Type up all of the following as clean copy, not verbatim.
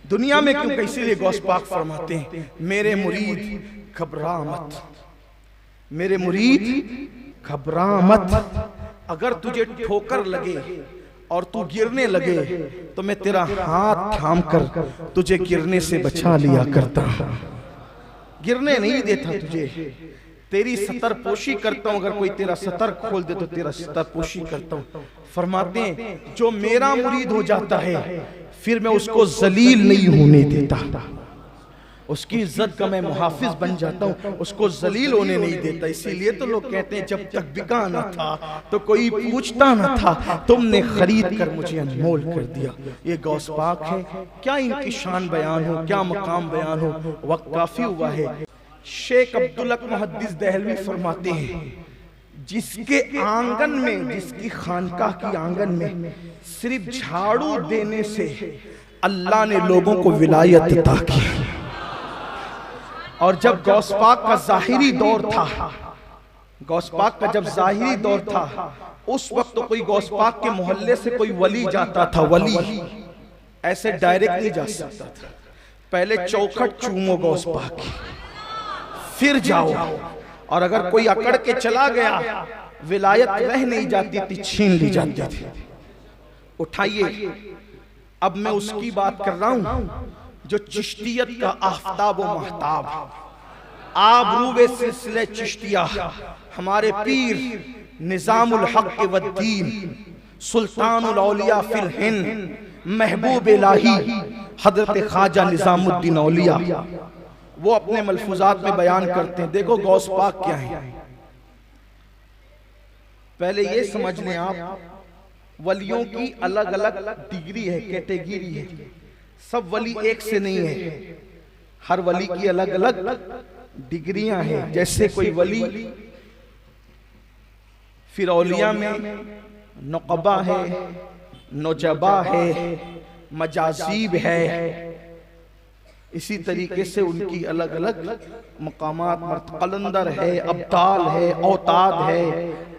दुनिया में क्योंकि इसीलिए गौस पाक फरमाते हैं, मेरे मुरीद घबरा मत, मेरे मुरीद घबरा मत। अगर तुझे ठोकर लगे और तू गिरने लगे तो मैं तेरा हाथ थाम कर तुझे गिरने से बचा लिया करता, गिरने नहीं देता तुझे, तेरी सतर पोशी करता हूं। अगर कोई तेरा सतर खोल दे तो तेरा सतर पोशी करता हूं। फरमाते हैं जो मेरा मुरीद हो जाता है फिर मैं उसको जलील नहीं होने देता, उसकी इज्जत का मैं मुहाफिज बन जाता हूँ, उसको जलील होने नहीं देता। इसीलिए तो लोग कहते हैं जब तक बिका न था तो कोई पूछता न था, तुमने खरीद कर मुझे अनमोल कर दिया। ये गौस पाक है, क्या इनकी शान बयान हो, क्या मकाम बयान हो, वक्त काफी हुआ है। शेख अब्दुल हक मुहद्दिस दहलवी फरमाते हैं जिसके आंगन में, जिसकी खानकाह की आंगन में सिर्फ झाड़ू देने से अल्लाह ने लोगों को विलायत अता की। और जब गौस पाक का जाहिरी दौर था, गौस पाक का जब जाहिरी दौर था, उस वक्त तो कोई गौस पाक के मोहल्ले से कोई वली जाता था, वली ऐसे डायरेक्ट नहीं जा सकता था। पहले चौखट चूमो गौस पाक की, फिर जाओ, और अगर कोई अकड़ के चला गया विलायत रह नहीं जाती थी, छीन ली जाती थी। उठाइए, अब मैं उसकी बात कर रहा हूं जो चिश्तियत का आफ्ताब व महताब, आबरूबे सिलसिले चिश्तिया, हमारे पीर निजामुल हक वद्दीन, सुल्तानुल औलिया फिल हिंद, महबूब इलाही हजरत ख्वाजा निजामुद्दीन औलिया, वो अपने मलफूजात में बयान करते हैं। देखो गौस पाक क्या है, पहले ये समझ लें आप, वलियों की अलग अलग डिग्री है, कैटेगरी है, सब वली एक से नहीं है, हर वली की अलग अलग डिग्रियां हैं। जैसे कोई वली फिर औलिया में नुक़बा है, नौजबा है, मजाजीब है, इसी तरीके से उनकी अलग अलग मकामात, कलंदर है, अब्दाल है, औताद है,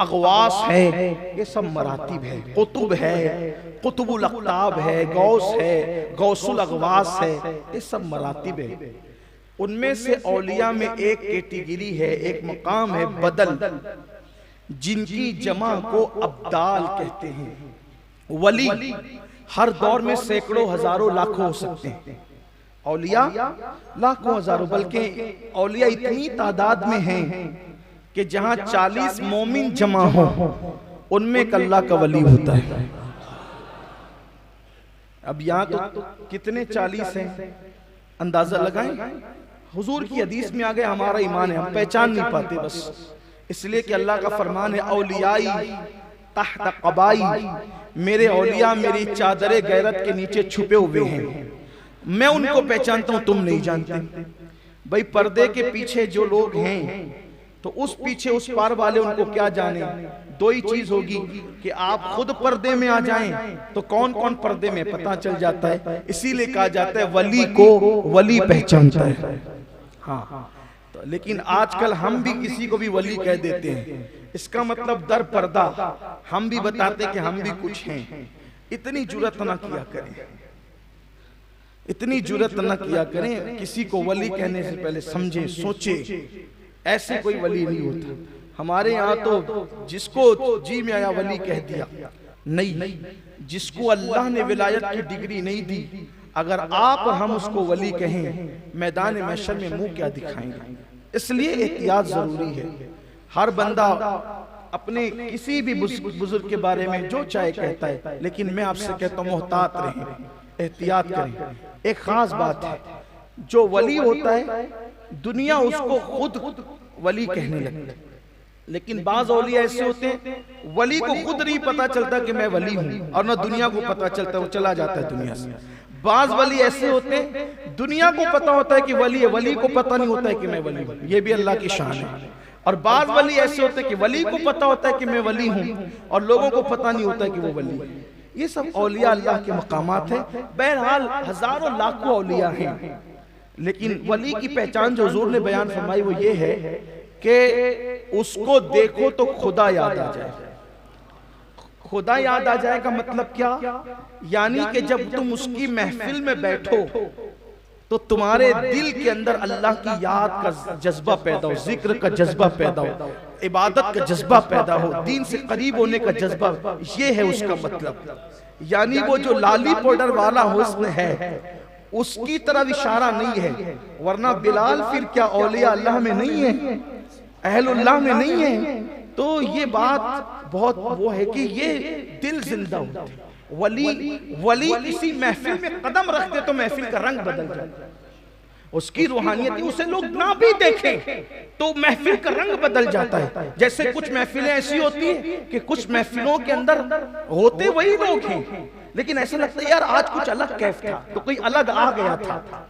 अगवास है, ये सब मरातिब है, कुतुब है, कुतुबुल अक़ताब है, गौस है, गौसुल अगवास है, ये सब मरातिब है। उनमें से औलिया में एक कैटेगरी है, एक मकाम है बदल, जिनकी जमा को अब्दाल कहते हैं। वली हर दौर में सैकड़ों हजारों लाखों हो सकते हैं, औलिया लाखों हजारों, बल्कि औलिया इतनी तादाद में हैं कि जहां 40 मोमिन जमा हो उनमें एक अल्लाह का वली होता है। अब यहाँ तो कितने 40 हैं, अंदाजा लगाएं। हुजूर की हदीस में आ गए, हमारा ईमान है, हम पहचान नहीं पाते बस इसलिए कि अल्लाह का फरमान है, औलियाई तहत क़बाई, मेरे औलिया मेरी चादरे गैरत के नीचे छुपे हुए हैं, मैं उनको पहचानता हूं, तुम नहीं जानते। भाई पर्दे के पीछे जो लोग हैं तो उस पीछे उस पार वाले उनको क्या जाने। दो ही चीज होगी कि आप खुद पर्दे में आ जाएं तो कौन कौन पर्दे में पता चल जाता है। इसीलिए कहा जाता है वली को वली पहचानता है। हाँ, तो लेकिन आजकल हम भी किसी को भी वली कह देते हैं, इसका मतलब दर पर्दा हम भी बताते कि हम भी कुछ हैं। इतनी जुर्रत ना किया करें, इतनी जुर्रत न किया करें, किसी को वली कहने से पहले समझे सोचे, ऐसे कोई वली नहीं होता। हमारे यहाँ तो जिसको जी में आया वली कह दिया, नहीं, जिसको अल्लाह ने विलायत की डिग्री नहीं दी, अगर आप और हम उसको वली कहें मैदान महशर में मुंह क्या दिखाएंगे। इसलिए एहतियात जरूरी है। हर बंदा अपने किसी भी बुजुर्ग के बारे में जो चाहे कहता है, लेकिन मैं आपसे कहता हूँ मोहतात रहें, एहतियात करें। एक खास बात है, जो वली होता है दुनिया उसको खुद वली कहने लगती है, लेकिन बाज औलिया ऐसे होते हैं वली को खुद नहीं पता चलता कि मैं वली हूं, और ना दुनिया को पता चलता, वो चला जाता है दुनिया से। बाज वली ऐसे होते हैं दुनिया को पता होता है कि वली है, वली को पता नहीं होता है कि मैं वली हूं, ये भी अल्लाह की शान है। और बाज वली ऐसे होते हैं कि वली को पता होता है कि मैं वली हूं और लोगों को पता नहीं होता है कि वो वली है। ये सब औलिया अल्लाह के मकामात है। बहरहाल हजारों लाखों औलिया हैं, लेकिन वली की पहचान जो हुजूर ने बयान फरमाई वो ये है कि उसको देखो तो खुदा याद आ जाए, खुदा याद आ जाएगा मतलब क्या? यानी कि जब तुम उसकी महफिल में बैठो तो तुम्हारे दिल के अंदर अल्लाह की याद का जज्बा पैदा हो, जिक्र का जज्बा पैदा हो, इबादत का जज्बा पैदा हो, दीन से करीब होने का जज्बा, ये है उसका मतलब। यानी वो जो लाली पाउडर वाला हुस्न है उसकी तरफ इशारा नहीं है, वरना बिलाल फिर क्या औलिया अल्लाह में नहीं है, अहलुल्लाह में नहीं है। तो ये बात बहुत वो है कि ये दिल जिंदा होता है। वली किसी महफिल में कदम रख दे तो महफिल का रंग बदल जाए, उसकी रूहानियत, उसे लोग ना भी देखें तो महफिल का रंग बदल जाता है। जैसे कुछ महफिलें ऐसी होती हैं कि कुछ महफिलों के अंदर होते वही लोग हैं, लेकिन ऐसा लगता है यार आज कुछ अलग कैफ था, तो कोई अलग आ गया था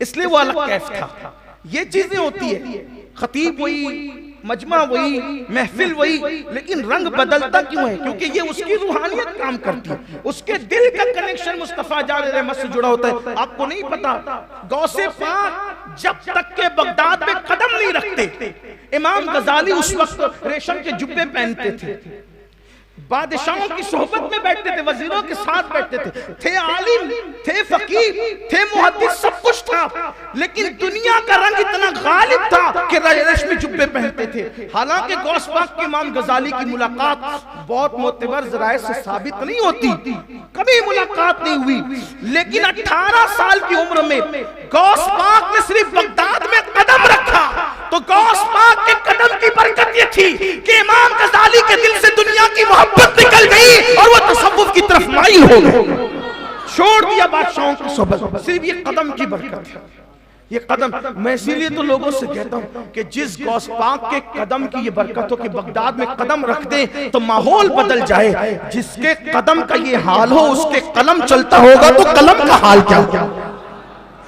इसलिए वो अलग कैफ था। ये चीजें होती है, खतीब वही, मजमा वही, महफिल वही, लेकिन रंग बदलता क्यों है? क्योंकि ये उसकी रूहानियत काम करती है, उसके दिल का कनेक्शन मुस्तफा जाले रहमत से जुड़ा होता है। आपको नहीं पता, गौसे पाक जब तक के बगदाद में कदम नहीं रखते, इमाम गजाली उस वक्त रेशम के जुब्बे पहनते थे, बादशाहों की सोहबत में बैठते थे, वजीरों के साथ बैठते थे आलिम, थे फकीर, थे मुहद्दिस, सब कुछ था, लेकिन दुनिया का रंग इतना गालिब था कि रेशमी जुब्बे पहनते थे। हालांकि गौस पाक के इमाम गजाली की मुलाकात बहुत मोतबर ज़राए से साबित नहीं होती, कभी मुलाकात नहीं हुई, लेकिन 18 साल की उम्र में गौस पाक ने सिर्फ बगदाद में कदम रखा तो गौस पाक के कदम की बरकत ये थी कि इमाम गजाली के दिल से दुनिया की मोहब्बत निकल गई और वो तसव्वुफ की तरफ माइल हो गए, छोड़ दिया बादशाहों की सोहबत, सिर्फ ये कदम की बरकत है। ये कदम, मैं इसीलिए तो लोगों से कहता हूं कि जिस गौस पाक के कदम की ये बरकत हो कि बगदाद में कदम रख दे तो माहौल बदल जाए, जिसके कदम का ये हाल हो उसके कलम चलता होगा तो कलम का हाल क्या,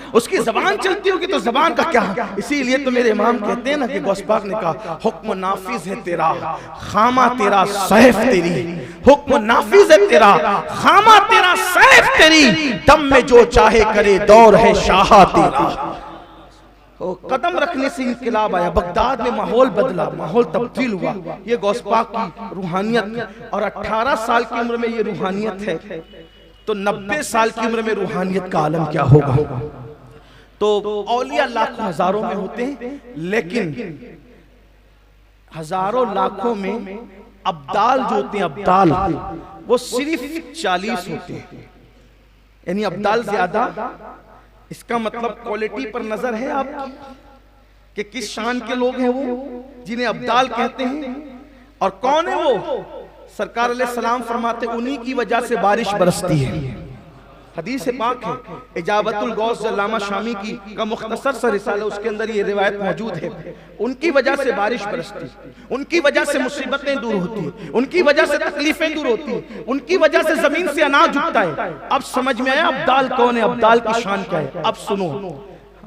उसकी जबान चलती होगी तो जबान का क्या। इसीलिए तो मेरे इमाम कहते हैं ना कि गौस पाक ने कहा हुक्म नाफिज है तेरा, खामा तेरा, सैफ तेरी, हुक्म नाफिज है तेरा, खामा तेरा, सैफ तेरी, दम में जो चाहे करे, दौर है शाह तेरा। कदम रखने से इंकलाब आया, बगदाद में माहौल बदला, माहौल तब्दील हुआ। ये गौस पाक की रूहानियत, और 18 साल की उम्र में ये रूहानियत है तो 90 साल की उम्र में रूहानियत का आलम क्या होगा। तो औलिया लाखों हजारों में होते हैं, लेकिन हजारों लाखों में अब्दाल जो होते हैं, अब्दाल वो सिर्फ 40 होते हैं, यानी अब्दाल ज्यादा। इसका मतलब क्वालिटी पर नजर है आपकी कि किस शान के लोग हैं वो जिन्हें अब्दाल कहते हैं, और कौन है वो? सरकार अलैहिस्सलाम फरमाते उन्हीं की वजह से बारिश बरसती है। हदीस पाक है, इजाबतुल गौस अल्लामा शामी की का मुख्तसर सा रिसाला, उसके अंदर ये रिवायत मौजूद है। उनकी वजह से बारिश बरसती, उनकी वजह से मुसीबतें दूर होती, उनकी वजह से तकलीफें दूर होती, उनकी वजह से जमीन से अनाज उगता है। अब समझ में आया अब्दाल कौन है, अब्दाल की शान क्या है। अब सुनो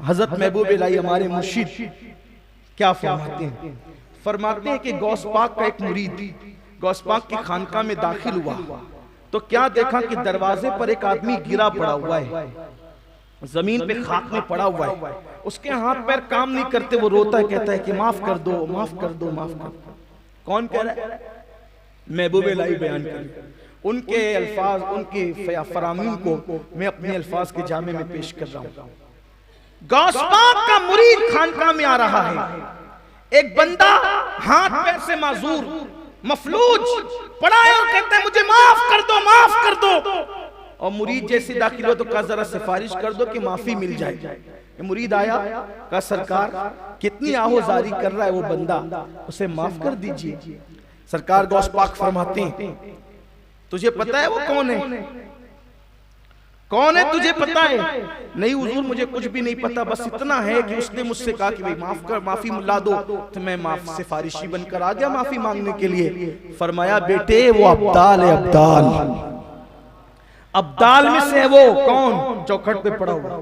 हजरत महबूब इलाही हमारे मुर्शिद क्या फरमाते हैं। फरमाते हैं कि गौस पाक का एक मुरीद गौस पाक की खानका में दाखिल हुआ तो क्या देखा कि दरवाजे पर एक आदमी गिरा पड़ा हुआ है, जमीन पे खाक में पड़ा हुआ है, उसके हाथ पैर काम नहीं करते, वो रोता है, कहता है कि माफ कर दो, माफ कर दो, माफ कर दो। कौन कह रहा है? महबूब इलाही बयान कर। उनके अल्फाज, उनकी फरामीन को मैं अपने अल्फाज के जामे में पेश कर रहा हूं। गौस पाक का मुरीद खानका में आ रहा है, एक बंदा हाथ पैर से माजूर मफलूज पड़ा है और कहता है मुझे माफ कर दो, माफ कर दो। और मुरीद जैसे दाखिल हो तो कहा जरा सिफारिश कर दो कि माफी मिल जाए। मुरीद आया, कहा सरकार कितनी आहोजारी कर रहा है वो बंदा, उसे माफ कर दीजिए। सरकार गौस पाक फरमाते हैं तुझे पता है वो कौन है? कौन है तुझे पता है? नहीं हुजूर मुझे कुछ भी नहीं पता, बस इतना है कि उसने मुझसे कहा कि भाई माफ कर, माफी मिला दो, तो मैं माफ सिफारिशी बनकर आ गया माफी मांगने के लिए। फरमाया बेटे वो अब्दाल है, अब्दाल, अब्दाल में से है वो। कौन? चौखट पे पड़ा हुआ,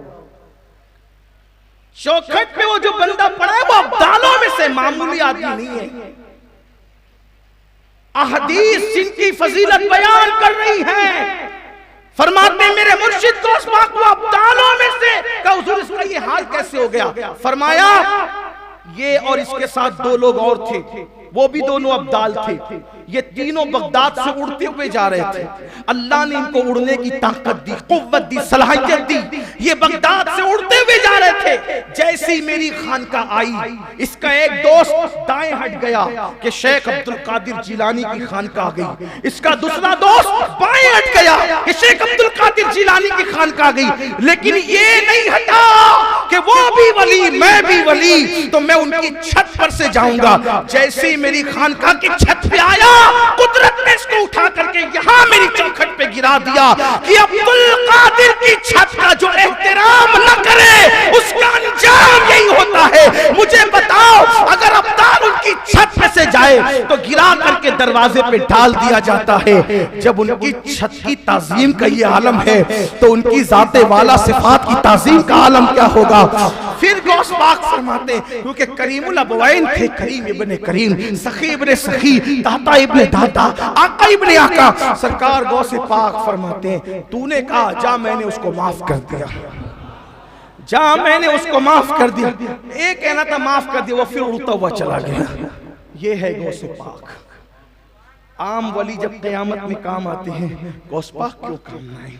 चौखट पे वो जो बंदा पड़ा है वो अब्दालों में से, मामूली आदमी नहीं है। अहदीस जिनकी फजीलत बयान कर रही है, फरमाते मेरे मुर्शिद गौस पाक को अब्दालों में से। कहा हुजूर इसका ये हाल कैसे हो गया? फरमाया ये और इसके साथ 2 लोग और थे, वो भी दोनों अब्दाल थे। ये तीनों बगदाद से उड़ते हुए जा रहे थे। अल्लाह ने इनको उड़ने की ताकत दी, कुव्वत दी, सलाहियत दी। ये बगदाद से उड़ते हुए जा रहे थे। जैसे ही मेरी खानकाह आई, इसका एक दोस्त दाएं हट गया कि शेख अब्दुल कादिर जिलानी की खानकाह आ गई। इसका दूसरा दोस्त बाएं हट गया कि शेख अब्दुल कादिर जिलानी की खानकाह आ गई। लेकिन ये नहीं हटा कि वो भी वली, मैं भी वली, तो मैं उनकी छत पर से जाऊंगा। जैसे ही मेरी खानकाह की छत पे आया, कुदरत ने इसको उठा करके यहां मेरी चौखट पे गिरा दिया कि अब्दुल कादिर की छत का जो एहतराम न करे उसका अंजाम यही होता है। मुझे बताओ, अगर अब्दाल उनकी छत पे से जाए तो गिरा करके दरवाजे पे डाल दिया जाता है। जब उनकी छत की ताजीम का ये आलम है तो उनकी जाते वाला सिफात की ताजीम का आलम क्या होगा। फिर गौस पाक फरमाते, क्योंकि करीमुल अबवैन थे, करीम इब्ने करीम, सखी इब्ने सखी, दाता इब्ने दाता, आका इब्ने आका। सरकार गौस पाक फरमाते हैं, तूने कहा जा, मैंने उसको माफ कर दिया, जा मैंने उसको माफ कर दिया। एक कहना था माफ कर दिया, वो फिर उड़ता हुआ चला गया। ये है गौस पाक। आम वली जब क़यामत में काम आते हैं, गौस पाक क्यों काम ना आए।